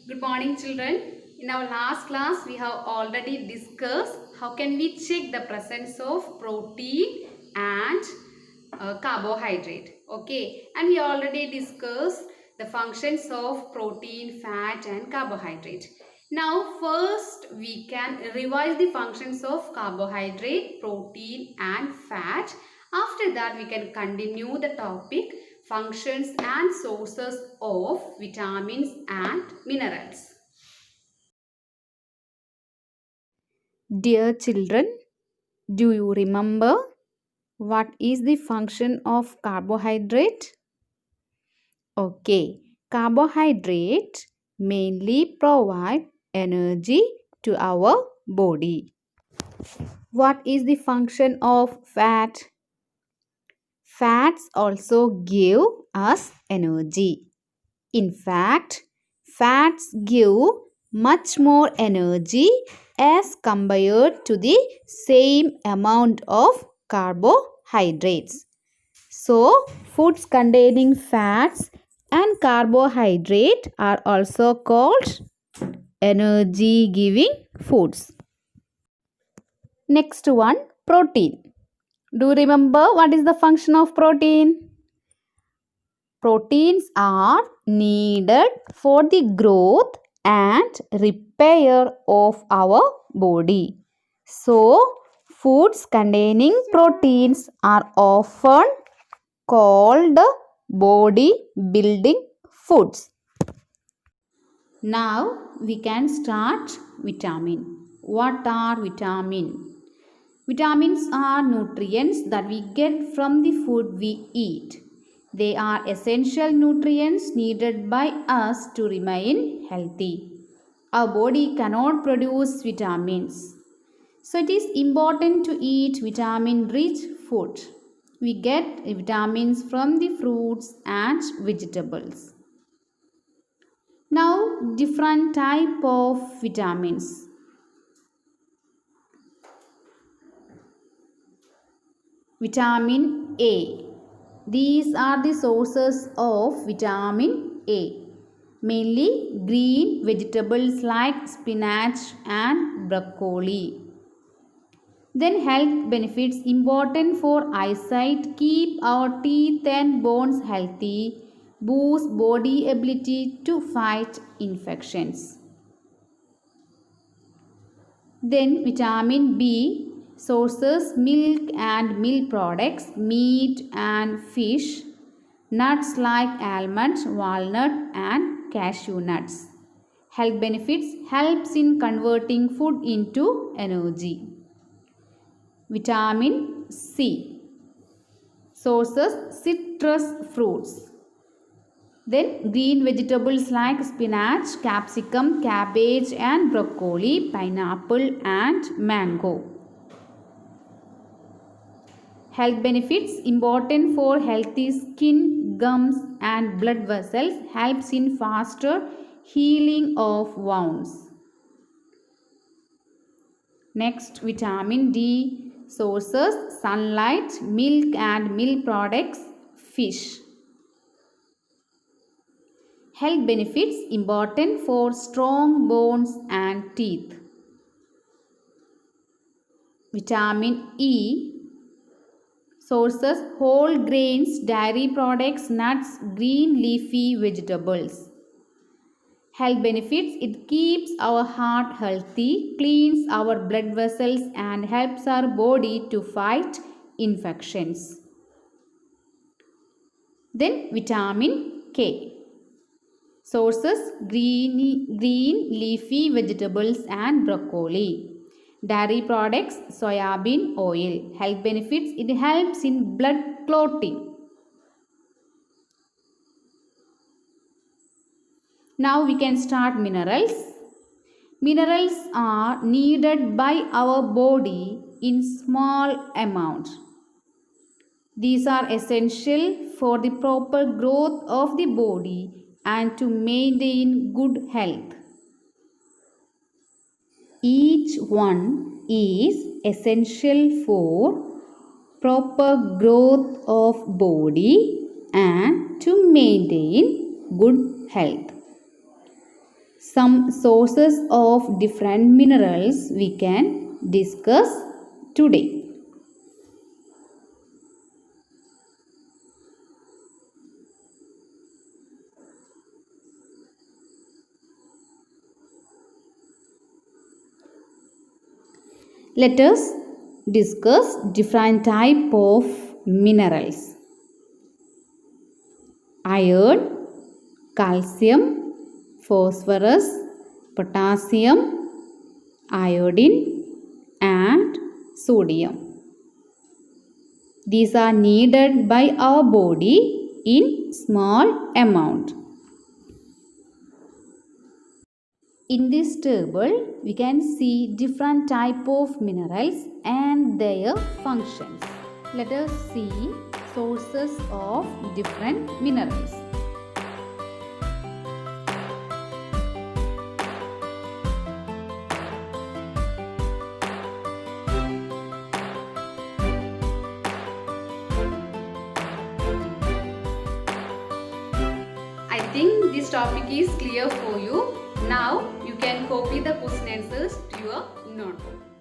Good morning, children. In our last class, we have already discussed how can we check the presence of protein and carbohydrate. Okay, and we already discussed the functions of protein, fat, and carbohydrate. Now, first we can revise the functions of carbohydrate, protein, and fat. After that, we can continue the topic functions and sources of vitamins and minerals. Dear children, do you remember what is the function of carbohydrate? Okay, carbohydrate mainly provide energy to our body. What is the function of fat? Fats also give us energy. In fact, fats give much more energy as compared to the same amount of carbohydrates. So, foods containing fats and carbohydrate are also called energy giving foods. Next one, protein. Do you remember what is the function of protein? Proteins are needed for the growth and repair of our body. So, foods containing proteins are often called body building foods. Now we can start vitamin. What are vitamin? Vitamins are nutrients that we get from the food we eat. They are essential nutrients needed by us to remain healthy. Our body cannot produce vitamins. So it is important to eat vitamin rich food. We get vitamins from the fruits and vegetables. Now different type of vitamins. Vitamin A. These are the sources of vitamin A. Mainly green vegetables like spinach and broccoli. Then health benefits important for eyesight, keep our teeth and bones healthy, boost body ability to fight infections. Then vitamin B sources milk and milk products, meat and fish, nuts like almonds, walnut and cashew nuts. Health benefits helps in converting food into energy. Vitamin C sources citrus fruits. Then green vegetables like spinach, capsicum, cabbage and broccoli, pineapple and mango. Health benefits important for healthy skin, gums and blood vessels, helps in faster healing of wounds. Next, vitamin D sources sunlight, milk and milk products, fish. Health benefits important for strong bones and teeth. Vitamin E sources whole grains, dairy products, nuts, green leafy vegetables. Health benefits, it keeps our heart healthy, cleans our blood vessels and helps our body to fight infections. Then vitamin K sources green leafy vegetables and broccoli. Dairy products, soybean oil. Health benefits, it helps in blood clotting. Now we can start minerals. Minerals are needed by our body in small amount. These are essential for the proper growth of the body and to maintain good health. Each one is essential for proper growth of body and to maintain good health. Some sources of different minerals we can discuss today. Let us discuss different type of minerals. Iron, calcium, phosphorus, potassium, iodine and sodium. These are needed by our body in small amount. In this table, we can see different type of minerals and their functions. Let us see sources of different minerals. I think this topic is clear for you. Now you can copy the question answers to your notebook.